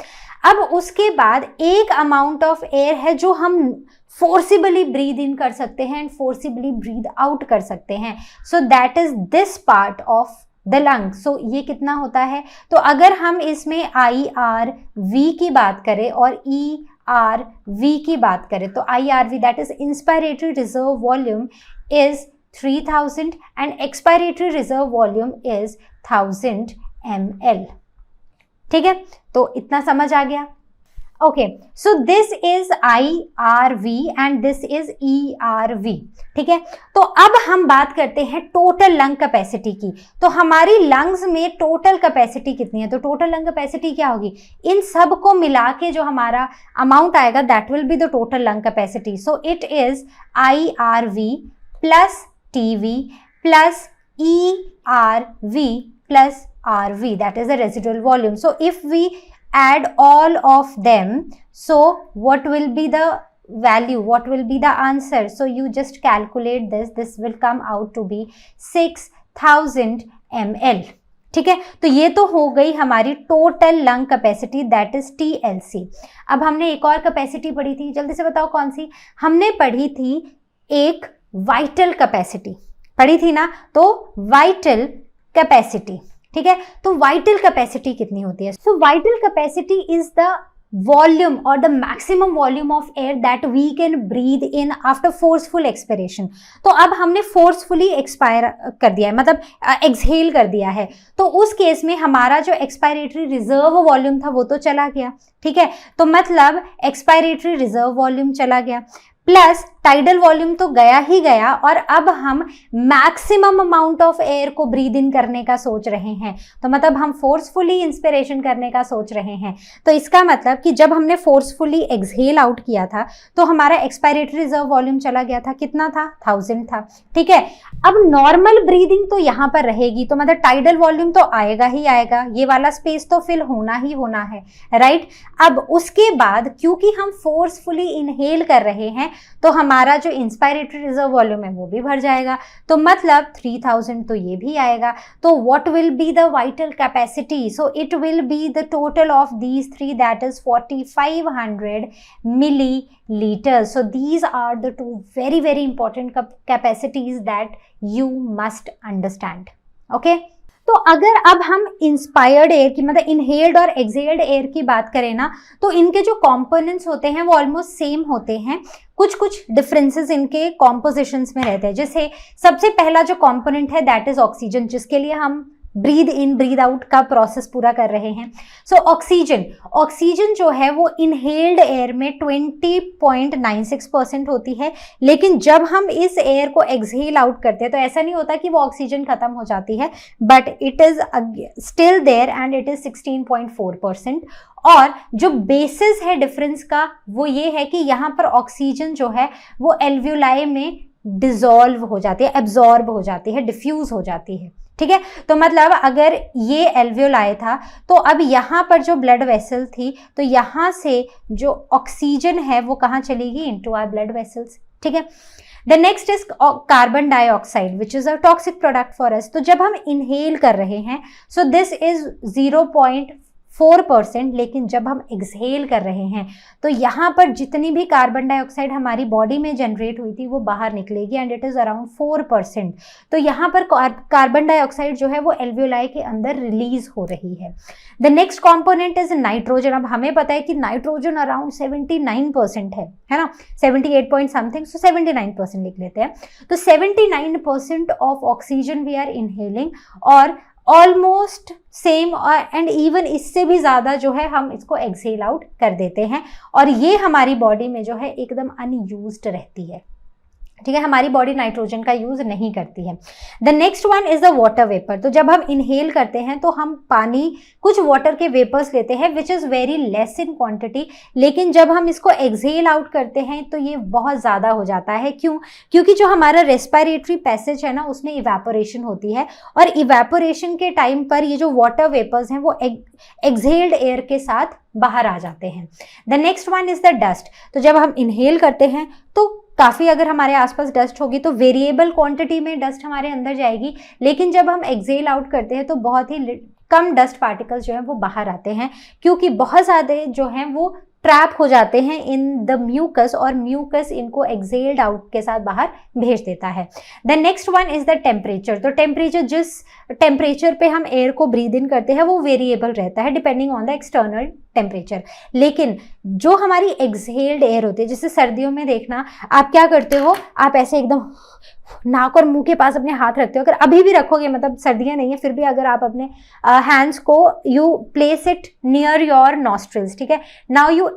अब उसके बाद एक अमाउंट ऑफ एयर है जो हम फोर्सिबली ब्रीद इन कर सकते हैं एंड फोर्सिबली ब्रीद आउट कर सकते हैं. So that is this part of the lung. So ये कितना होता है, तो अगर हम इसमें IRV की बात करें और ERV की बात करें, तो IRV that is inspiratory reserve volume is 3000 and expiratory reserve volume is 1000 ml. ठीक है, तो इतना समझ आ गया. Okay, so this is IRV and this is ERV. ठीक है, तो अब हम बात करते हैं टोटल लंग कैपेसिटी की. तो हमारी लंग्स में टोटल कैपेसिटी कितनी है, तो टोटल लंग कैपेसिटी क्या होगी, इन सब को मिला के जो हमारा अमाउंट आएगा that will be the total lung capacity. So it is IRV plus TV plus ERV plus RV, that is the residual volume. So if we add all of them, so what will be the value, what will be the answer? So you just calculate this will come out to be 6000 ml. ठीक है, तो ये तो हो गई हमारी total lung capacity, that is TLC. अब हमने एक और कैपेसिटी पढ़ी थी, जल्दी से बताओ कौन सी. हमने पढ़ी थी एक वाइटल कैपेसिटी पढ़ी थी ना, तो वाइटल कैपेसिटी. ठीक है, तो वाइटल कैपेसिटी कितनी होती है, so vital capacity is the volume or the maximum volume of air that we can breathe in after forceful expiration. तो अब हमने forcefully expire कर दिया है, मतलब exhale कर दिया है, तो उस केस में हमारा जो expiratory reserve volume था वो तो चला गया, ठीक है, तो मतलब expiratory reserve volume चला गया प्लस टाइडल वॉल्यूम तो गया ही गया, और अब हम मैक्सिमम अमाउंट ऑफ एयर को ब्रीद इन करने का सोच रहे हैं, तो मतलब हम फोर्सफुली इंस्पिरेशन करने का सोच रहे हैं। तो इसका मतलब कि जब हमने फोर्सफुली एक्सहेल आउट किया था तो हमारा एक्सपायरेटरी रिजर्व वॉल्यूम चला गया था, कितना था, 1000 था, ठीक है। अब नॉर्मल ब्रीदिंग तो यहाँ पर रहेगी, तो मतलब टाइडल वॉल्यूम तो आएगा ही आएगा, ये वाला स्पेस तो फिल होना ही होना है, राइट। अब उसके बाद क्योंकि हम फोर्सफुली इनहेल कर रहे हैं तो हमारा जो इंस्पायरेटरी रिजर्व वॉल्यूम है वो भी भर जाएगा, तो मतलब 3000 तो ये भी आएगा। तो what will be the vital capacity, so it will be the total of these three, that is 4500 milliliters. So these are the two very very important capacities that you must understand. Okay, तो अगर अब हम inspired air की, मतलब inhaled और exhaled air की बात करें ना, तो इनके जो कंपोनेंट्स होते हैं वो ऑलमोस्ट सेम होते हैं, कुछ कुछ डिफरेंसेस इनके कॉम्पोजिशंस में रहते हैं। जैसे सबसे पहला जो कंपोनेंट है दैट इज ऑक्सीजन, जिसके लिए हम ब्रीद इन ब्रीद आउट का प्रोसेस पूरा कर रहे हैं। सो ऑक्सीजन जो है वो इनहेल्ड एयर में 20.96% होती है, लेकिन जब हम इस एयर को एक्सहेल आउट करते हैं तो ऐसा नहीं होता कि वो ऑक्सीजन खत्म हो जाती है, but it is still there and it is 16.4%। और जो बेसिस है डिफरेंस का वो ये है कि यहाँ पर ऑक्सीजन जो है वो एल्वियोलाई में डिसॉल्व हो जाती है, एब्जॉर्ब हो जाती है, डिफ्यूज हो जाती है, ठीक है। तो मतलब अगर ये एल्वियोलाई था तो अब यहाँ पर जो ब्लड वेसल थी तो यहाँ से जो ऑक्सीजन है वो कहाँ चलेगी, इनटू आवर ब्लड वेसल्स, ठीक है। The next is carbon dioxide which is a toxic product for us. तो जब हम इनहेल कर रहे हैं सो दिस इज 0.4%, लेकिन जब हम एक्सहेल कर रहे हैं तो यहाँ पर जितनी भी कार्बन डाइऑक्साइड हमारी बॉडी में जनरेट हुई थी वो बाहर निकलेगी एंड इट इज अराउंड 4%। तो यहाँ पर कार्बन डाइऑक्साइड जो है वो एल्वियोलाई के अंदर रिलीज हो रही है। The next component is nitrogen. अब हमें पता है कि नाइट्रोजन अराउंड 79% है ना, 78 पॉइंट समथिंग, सो 79% लिख लेते हैं। तो 79% of oxygen we are inhaling, और ऑलमोस्ट सेम एंड इवन इससे भी ज़्यादा जो है हम इसको एक्सहेल आउट कर देते हैं, और ये हमारी बॉडी में जो है एकदम अनयूज्ड रहती है, ठीक है। हमारी बॉडी नाइट्रोजन का यूज नहीं करती है। The next one is the water vapour. तो जब हम इनहेल करते हैं तो हम पानी, कुछ वाटर के वेपर्स लेते हैं which is very less in quantity, लेकिन जब हम इसको एक्सहेल आउट करते हैं तो ये बहुत ज़्यादा हो जाता है। क्यों? क्योंकि जो हमारा रेस्पिरेटरी पैसेज है ना उसमें इवेपोरेशन होती है, और इवेपोरेशन के टाइम पर ये जो वाटर वेपर्स हैं वो एक्सहेल्ड एयर के साथ बाहर आ जाते हैं। The next one is the dust. तो जब हम इनहेल करते हैं तो काफ़ी अगर हमारे आसपास डस्ट होगी तो वेरिएबल क्वांटिटी में डस्ट हमारे अंदर जाएगी, लेकिन जब हम एक्सहेल आउट करते हैं तो बहुत ही कम डस्ट पार्टिकल्स जो हैं वो बाहर आते हैं, क्योंकि बहुत ज़्यादा जो हैं वो ट्रैप हो जाते हैं इन द म्यूकस, और म्यूकस इनको एक्सहेल्ड आउट के साथ बाहर भेज देता है। The next one is the temperature. तो टेम्परेचर, जिस टेम्परेचर पे हम एयर को ब्रीद इन करते हैं वो वेरिएबल रहता है depending on the external temperature, लेकिन जो हमारी एक्सहेल्ड एयर होती है, जैसे सर्दियों में देखना आप क्या करते हो, आप ऐसे एकदम नाक और मुंह के पास अपने हाथ रखते हो, अगर अभी भी रखोगे, मतलब सर्दियां नहीं है फिर भी अगर आप अपने हैंड्स को you place it near your nostrils, ठीक है, now you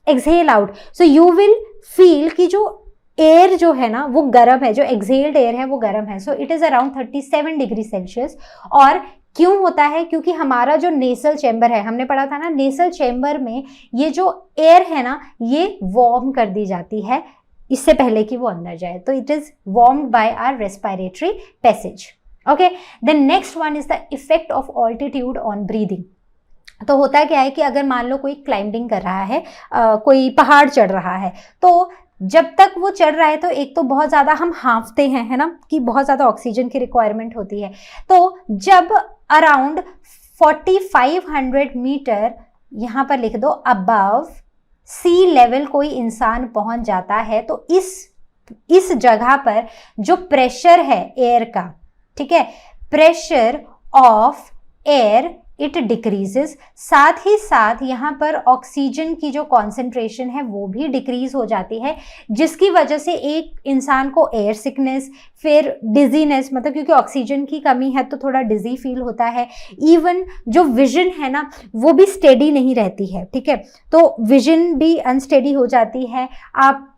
exhale out, so you will feel कि जो एयर जो है ना वो गर्म है, जो एक्सहेल्ड एयर है वो गर्म है। So it is around 37 degree Celsius. और क्यों होता है? क्योंकि हमारा जो नेसल चैम्बर है, हमने पढ़ा था ना, नेसल चैम्बर में ये जो एयर है ना ये वार्म कर दी जाती है इससे पहले कि वो अंदर जाए, तो it is warmed by our respiratory passage. Okay, the next one is the effect of altitude on breathing. तो होता क्या है कि अगर मान लो कोई क्लाइंबिंग कर रहा है, कोई पहाड़ चढ़ रहा है, तो जब तक वो चढ़ रहा है तो एक तो बहुत ज़्यादा हम हाँफते हैं, है ना, कि बहुत ज़्यादा ऑक्सीजन की रिक्वायरमेंट होती है। तो जब अराउंड 4500 मीटर, यहाँ पर लिख दो, अबव सी लेवल कोई इंसान पहुंच जाता है, तो इस जगह पर जो प्रेशर है एयर का, ठीक है, pressure of air it decreases, साथ ही साथ यहाँ पर ऑक्सीजन की जो कॉन्सेंट्रेशन है वो भी डिक्रीज हो जाती है, जिसकी वजह से एक इंसान को एयर सिकनेस, फिर डिजीनेस, मतलब क्योंकि ऑक्सीजन की कमी है तो थोड़ा डिजी फील होता है। इवन जो विजन है ना वो भी स्टेडी नहीं रहती है, ठीक है, तो विजन भी अनस्टेडी हो जाती है, आप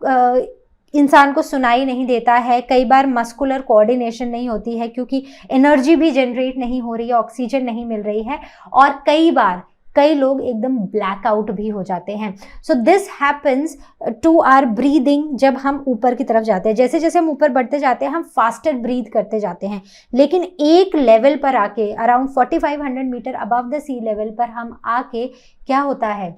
इंसान को सुनाई नहीं देता है, कई बार मस्कुलर कोऑर्डिनेशन नहीं होती है क्योंकि एनर्जी भी जनरेट नहीं हो रही है, ऑक्सीजन नहीं मिल रही है, और कई लोग एकदम ब्लैकआउट भी हो जाते हैं। So this happens to our breathing. जब हम ऊपर की तरफ जाते हैं, जैसे जैसे हम ऊपर बढ़ते जाते हैं हम फास्टर ब्रीथ करते जाते हैं, लेकिन एक लेवल पर आके around 4500 metre above the sea level पर हम आके क्या होता है,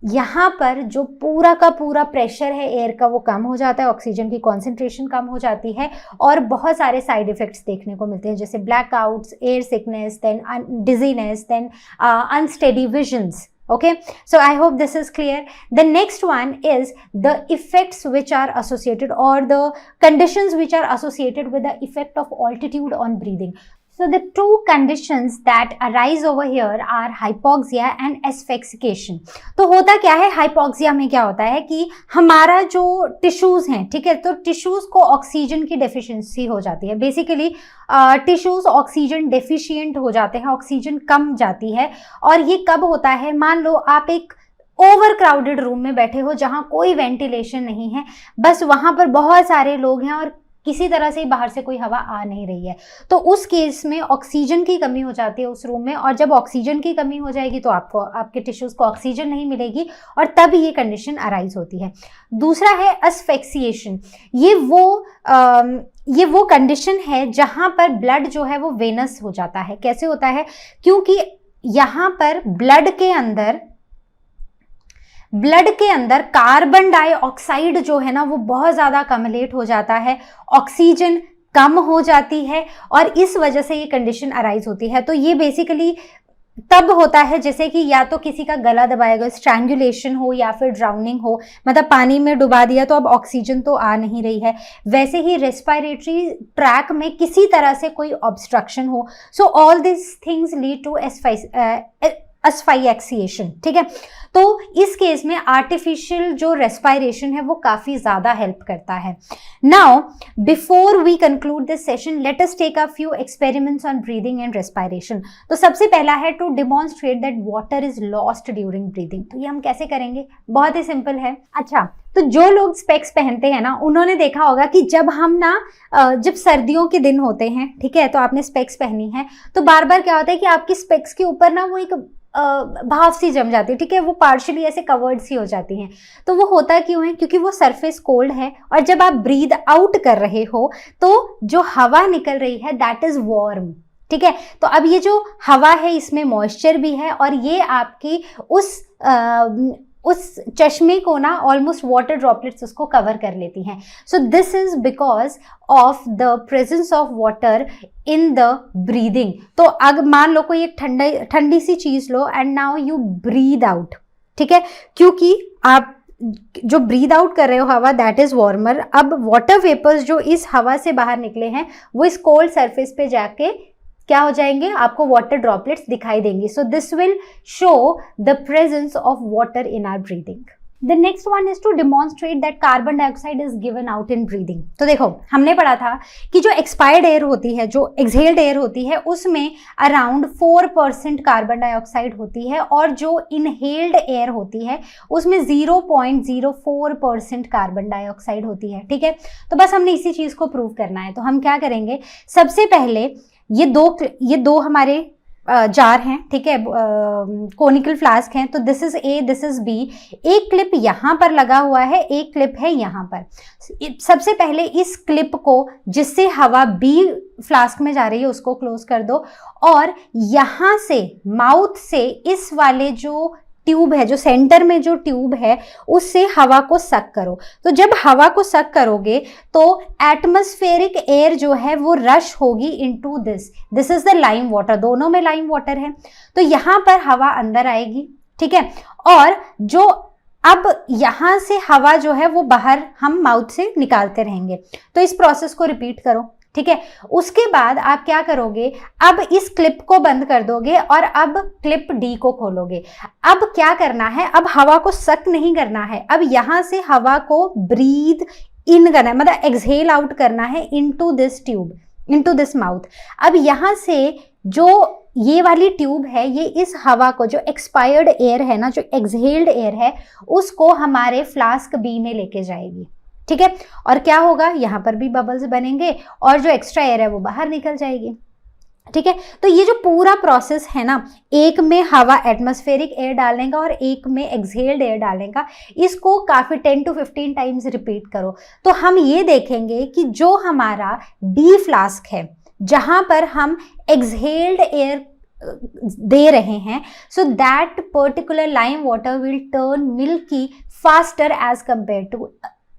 यहाँ पर जो पूरा का पूरा प्रेशर है एयर का वो कम हो जाता है, ऑक्सीजन की कॉन्सेंट्रेशन कम हो जाती है, और बहुत सारे साइड इफेक्ट्स देखने को मिलते हैं, जैसे blackouts, air sickness, then dizziness, then unsteady visions. Okay, so I hope this is clear. The next one is the effects which are associated, or the conditions which are associated with the effect of altitude on breathing. So the two conditions that arise over here are hypoxia and asphyxiation. तो होता क्या है, hypoxia में क्या होता है कि हमारा जो टिश्यूज हैं, ठीक है, तो टिश्यूज को ऑक्सीजन की डेफिशिएंसी हो जाती है, बेसिकली टिश्यूज ऑक्सीजन डेफिशिएंट हो जाते हैं, ऑक्सीजन कम जाती है। और ये कब होता है, मान लो आप एक ओवर क्राउडेड रूम में बैठे हो जहां कोई वेंटिलेशन नहीं है, बस वहां पर बहुत सारे लोग हैं और किसी तरह से बाहर से कोई हवा आ नहीं रही है, तो उस केस में ऑक्सीजन की कमी हो जाती है उस रूम में, और जब ऑक्सीजन की कमी हो जाएगी तो आपको आपके टिश्यूज को ऑक्सीजन नहीं मिलेगी और तब ये कंडीशन अराइज होती है। दूसरा है एस्फिक्सिएशन। ये वो कंडीशन है जहां पर ब्लड जो है वो वेनस हो जाता है। कैसे होता है, क्योंकि यहाँ पर ब्लड के अंदर कार्बन डाइऑक्साइड जो है ना वो बहुत ज़्यादा कमलेट हो जाता है, ऑक्सीजन कम हो जाती है, और इस वजह से ये कंडीशन अराइज होती है। तो ये बेसिकली तब होता है जैसे कि या तो किसी का गला दबाया गया, स्ट्रैंगुलेशन हो, या फिर ड्राउनिंग हो, मतलब पानी में डुबा दिया तो अब ऑक्सीजन तो आ नहीं रही है, वैसे ही रेस्पिरेटरी ट्रैक में किसी तरह से कोई ऑब्स्ट्रक्शन हो। So all this things lead to asphyxiation, ठीक है। तो इस केस में आर्टिफिशियल जो रेस्पिरेशन है वो काफी ज्यादा हेल्प करता है। Now before we conclude this session, let us take a few experiments on breathing and respiration. तो सबसे पहला है to demonstrate that water is lost during breathing. तो ये हम कैसे करेंगे, बहुत ही सिंपल है। अच्छा, तो जो लोग स्पेक्स पहनते हैं ना उन्होंने देखा होगा कि जब हम जब सर्दियों के दिन होते हैं, ठीक है, तो आपने स्पेक्स पहनी है, तो बार बार क्या होता है कि आपकी स्पेक्स के ऊपर ना वो एक भाप सी जम जाती है, ठीक है, वो पार्शियली ऐसे कवर्ड सी हो जाती हैं। तो वो होता क्यों है, क्योंकि वो सरफेस कोल्ड है, और जब आप ब्रीद आउट कर रहे हो तो जो हवा निकल रही है दैट इज वार्म, ठीक है। तो अब ये जो हवा है इसमें मॉइस्चर भी है, और ये आपकी उस चश्मे को ना ऑलमोस्ट वाटर ड्रॉपलेट्स उसको कवर कर लेती हैं। So this is because of the presence of water in the breathing. तो अगर मान लो कोई एक ठंडी सी चीज लो and now you breathe out, ठीक है, क्योंकि आप जो ब्रीद आउट कर रहे हो हवा दैट इज वार्मर, अब वाटर वेपर्स जो इस हवा से बाहर निकले हैं वो इस कोल्ड सरफेस पे जाके क्या हो जाएंगे, आपको वाटर ड्रॉपलेट्स दिखाई देंगी। So this will show the presence of water in our breathing. The next one is to demonstrate that carbon dioxide is given out in breathing. तो देखो हमने पढ़ा था कि जो एक्सपायर्ड एयर होती है, जो एक्सहेल्ड एयर होती है, उसमें अराउंड 4% कार्बन डाइऑक्साइड होती है, और जो इनहेल्ड एयर होती है उसमें 0.04% कार्बन डाइऑक्साइड होती है, ठीक है। तो बस हमने इसी चीज को प्रूव करना है। तो हम क्या करेंगे, सबसे पहले ये दो हमारे जार हैं, ठीक है, कोनिकल फ्लास्क हैं, तो this is A, this is B. एक क्लिप यहाँ पर लगा हुआ है, एक क्लिप है यहाँ पर। सबसे पहले इस क्लिप को जिससे हवा बी फ्लास्क में जा रही है उसको क्लोज कर दो, और यहाँ से माउथ से इस वाले जो ट्यूब है, जो सेंटर में जो ट्यूब है, उससे हवा को सक करो। तो जब हवा को सक करोगे तो एटमॉस्फेरिक एयर जो है वो रश होगी into this is the lime water, दोनों में लाइम वाटर है, तो यहाँ पर हवा अंदर आएगी, ठीक है। और जो अब यहाँ से हवा जो है वो बाहर हम माउथ से निकालते रहेंगे। तो इस प्रोसेस को रिपीट करो, ठीक है। उसके बाद आप क्या करोगे, अब इस क्लिप को बंद कर दोगे और अब क्लिप डी को खोलोगे। अब क्या करना है, अब हवा को सक नहीं करना है, अब यहां से हवा को ब्रीथ इन करना है, मतलब एक्सहेल आउट करना है into this tube, into this mouth. अब यहां से जो ये वाली ट्यूब है, ये इस हवा को, जो एक्सपायर्ड एयर है ना, जो एक्सहेल्ड एयर है, उसको हमारे फ्लास्क बी में लेके जाएगी, ठीक है। और क्या होगा, यहाँ पर भी बबल्स बनेंगे और जो एक्स्ट्रा एयर है वो बाहर निकल जाएगी, ठीक है। तो ये जो पूरा प्रोसेस है ना, एक में हवा एटमॉस्फेरिक एयर डालने का और एक में एक्सहेल्ड एयर डालने का, इसको काफी 10 to 15 टाइम्स रिपीट करो। तो हम ये देखेंगे कि जो हमारा डी फ्लास्क है, जहां पर हम एक्सहेल्ड एयर दे रहे हैं, so that particular lime water will turn milky faster as compare to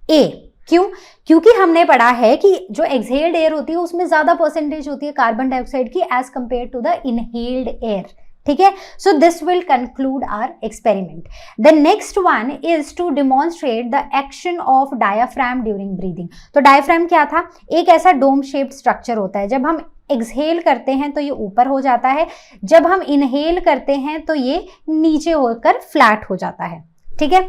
A. क्यों? क्योंकि हमने पढ़ा है कि जो एक्सहेल्ड एयर होती है उसमें ज्यादा परसेंटेज होती है कार्बन डाइऑक्साइड की as compare to the inhaled air, ठीक है। So this will conclude our experiment. The next one is to demonstrate the action of diaphragm during breathing. तो डायाफ्राम क्या था, एक ऐसा डोम शेप्ड स्ट्रक्चर होता है, जब हम एक्सहेल करते हैं तो ये ऊपर हो जाता है, जब हम इनहेल करते हैं तो ये नीचे होकर फ्लैट हो जाता है, ठीक है।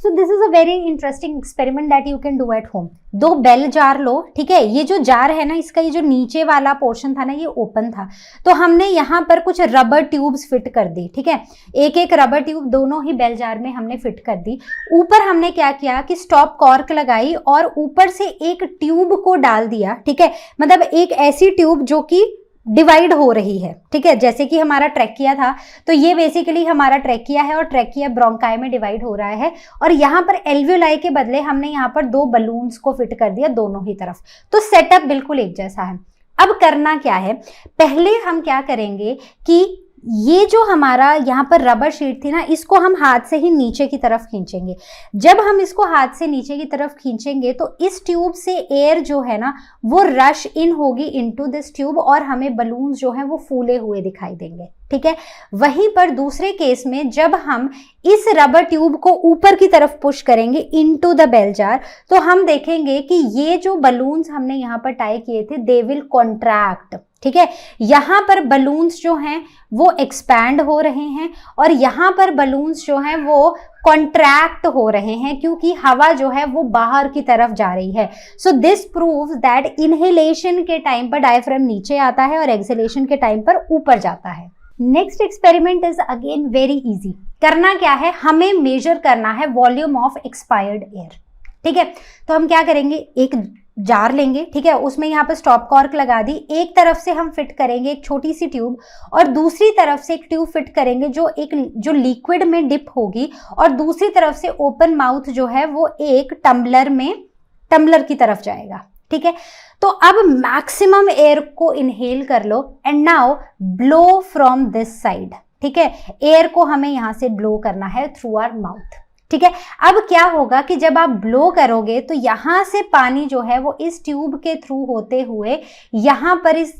So this is a very interesting experiment that you can do at home. 2 bell jar लो, ठीक है। ये जो जार है ना, इसका ये जो नीचे वाला पोर्शन था ना, ये ओपन था, तो हमने यहाँ पर कुछ रबर ट्यूब्स फिट कर दी, ठीक है। एक एक रबर ट्यूब दोनों ही बेल जार में हमने फिट कर दी। ऊपर हमने क्या किया कि स्टॉप कॉर्क लगाई और ऊपर से एक ट्यूब को डाल दिया, ठीक है। मतलब एक ऐसी ट्यूब जो कि डिवाइड हो रही है, ठीक है। जैसे कि हमारा ट्रैकिया था, तो ये बेसिकली हमारा ट्रैकिया है और ट्रैकिया ब्रोंकाई में डिवाइड हो रहा है, और यहाँ पर एल्वियोलाई के बदले हमने यहाँ पर 2 बलून्स को फिट कर दिया दोनों ही तरफ। तो सेटअप बिल्कुल एक जैसा है। अब करना क्या है, पहले हम क्या करेंगे कि ये जो हमारा यहाँ पर रबर शीट थी ना, इसको हम हाथ से ही नीचे की तरफ खींचेंगे। जब हम इसको हाथ से नीचे की तरफ खींचेंगे तो इस ट्यूब से एयर जो है ना वो रश इन होगी इनटू दिस ट्यूब और हमें बलून्स जो हैं वो फूले हुए दिखाई देंगे, ठीक है। वहीं पर दूसरे केस में जब हम इस रबर ट्यूब को ऊपर की तरफ पुश करेंगे इनटू द बेल जार, तो हम देखेंगे कि ये जो बलून्स हमने यहाँ पर टाई किए थे दे विल कॉन्ट्रैक्ट, ठीक है। यहाँ पर बलून्स जो हैं वो एक्सपैंड हो रहे हैं और यहाँ पर बलून्स जो हैं वो कॉन्ट्रैक्ट हो रहे हैं, क्योंकि हवा जो है वो बाहर की तरफ जा रही है। So this proves that inhalation के टाइम पर डायफ्राम नीचे आता है और एक्सहेलेशन के टाइम पर ऊपर जाता है। Next experiment is again very easy. करना क्या है, हमें मेजर करना है वॉल्यूम ऑफ एक्सपायर्ड एयर, ठीक है। तो हम क्या करेंगे, एक जार लेंगे, ठीक है, उसमें यहाँ पर स्टॉप कॉर्क लगा दी, एक तरफ से हम फिट करेंगे एक छोटी सी ट्यूब और दूसरी तरफ से एक ट्यूब फिट करेंगे जो लिक्विड में डिप होगी, और दूसरी तरफ से ओपन माउथ जो है वो एक टम्बलर की तरफ जाएगा, ठीक है। तो अब मैक्सिमम एयर को इनहेल कर लो and now blow from this side, ठीक है। एयर को हमें यहां से ब्लो करना है थ्रू आवर माउथ, ठीक है। अब क्या होगा कि जब आप ब्लो करोगे तो यहां से पानी जो है वो इस ट्यूब के थ्रू होते हुए यहां पर इस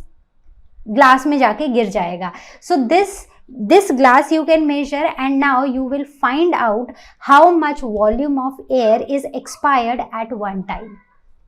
ग्लास में जाके गिर जाएगा। सो this glass you can measure and now you will find out how much volume of air is expired at one time.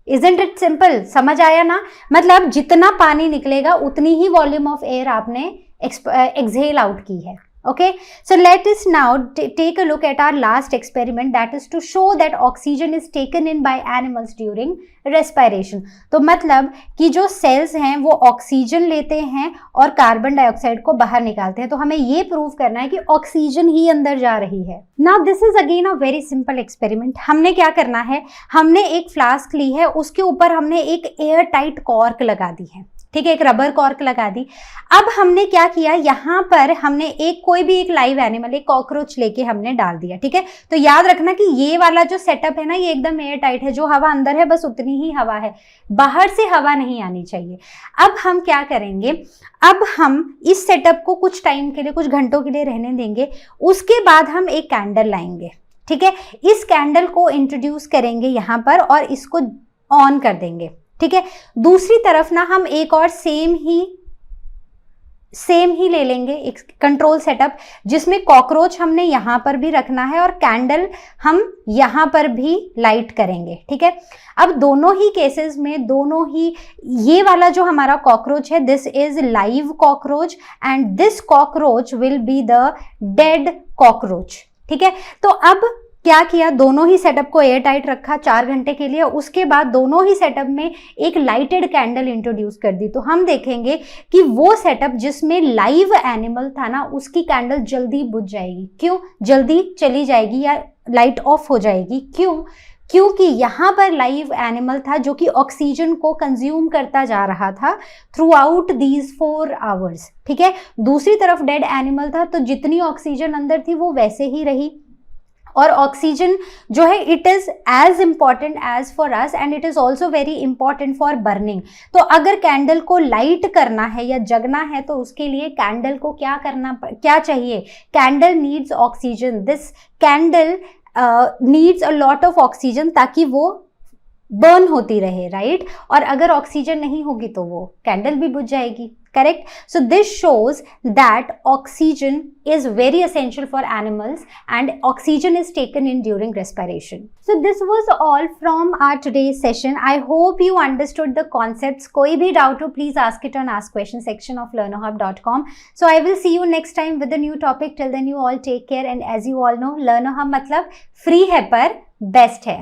Isn't it simple? समझ आया ना? मतलब जितना पानी निकलेगा उतनी ही वॉल्यूम ऑफ एयर आपने एक्सहेल आउट की है। Okay, so let us now take a look at our last experiment, that is to show that oxygen is taken in by animals during respiration. तो मतलब कि जो सेल्स हैं वो oxygen लेते हैं और कार्बन डाइऑक्साइड को बाहर निकालते हैं। तो हमें ये प्रूव करना है कि ऑक्सीजन ही अंदर जा रही है। Now this is again a very simple experiment. हमने क्या करना है, हमने एक फ्लास्क ली है, उसके ऊपर हमने एक एयर टाइट कॉर्क लगा दी है, ठीक है, एक रबर कॉर्क लगा दी। अब हमने क्या किया, यहाँ पर हमने कोई भी एक लाइव एनिमल, एक कॉकरोच लेके हमने डाल दिया, ठीक है। तो याद रखना कि ये वाला जो सेटअप है ना ये एकदम एयर टाइट है, जो हवा अंदर है बस उतनी ही हवा है, बाहर से हवा नहीं आनी चाहिए। अब हम क्या करेंगे, अब हम इस सेटअप को कुछ टाइम के लिए, कुछ घंटों के लिए रहने देंगे। उसके बाद हम एक कैंडल लाएंगे, ठीक है। इस कैंडल को इंट्रोड्यूस करेंगे यहाँ पर और इसको ऑन कर देंगे, ठीक है। दूसरी तरफ ना हम एक और सेम ही सेम ही ले लेंगे एक कंट्रोल सेटअप, जिसमें कॉकरोच हमने यहाँ पर भी रखना है और कैंडल हम यहाँ पर भी लाइट करेंगे, ठीक है। अब दोनों ही केसेस में, दोनों ही, ये वाला जो हमारा कॉकरोच है, this is live cockroach and this cockroach will be the dead cockroach, ठीक है। तो अब क्या किया, दोनों ही सेटअप को एयर टाइट रखा 4 घंटे के लिए, उसके बाद दोनों ही सेटअप में एक लाइटेड कैंडल इंट्रोड्यूस कर दी। तो हम देखेंगे कि वो सेटअप जिसमें लाइव एनिमल था ना, उसकी कैंडल जल्दी बुझ जाएगी। क्यों? जल्दी चली जाएगी या लाइट ऑफ हो जाएगी। क्यों? क्योंकि यहाँ पर लाइव एनिमल था जो कि ऑक्सीजन को कंज्यूम करता जा रहा था थ्रू आउट दीज 4 आवर्स, ठीक है। दूसरी तरफ डेड एनिमल था, तो जितनी ऑक्सीजन अंदर थी वो वैसे ही रही, और ऑक्सीजन जो है it is as important as for us and it is also very important for burning. तो अगर कैंडल को लाइट करना है या जगना है तो उसके लिए कैंडल को क्या चाहिए, candle needs oxygen, this candle needs a lot of oxygen ताकि वो बर्न होती रहे, राइट। और अगर ऑक्सीजन नहीं होगी तो वो कैंडल भी बुझ जाएगी, correct? So this shows that oxygen is very essential for animals and oxygen is taken in during respiration. So this was all from our today's session. I hope you understood the concepts. कोई भी doubt हो please ask it on ask question section of learnerhub.com. So I will see you next time with a new topic. Till then you all take care and as you all know, learnerhub मतलब free है पर best है।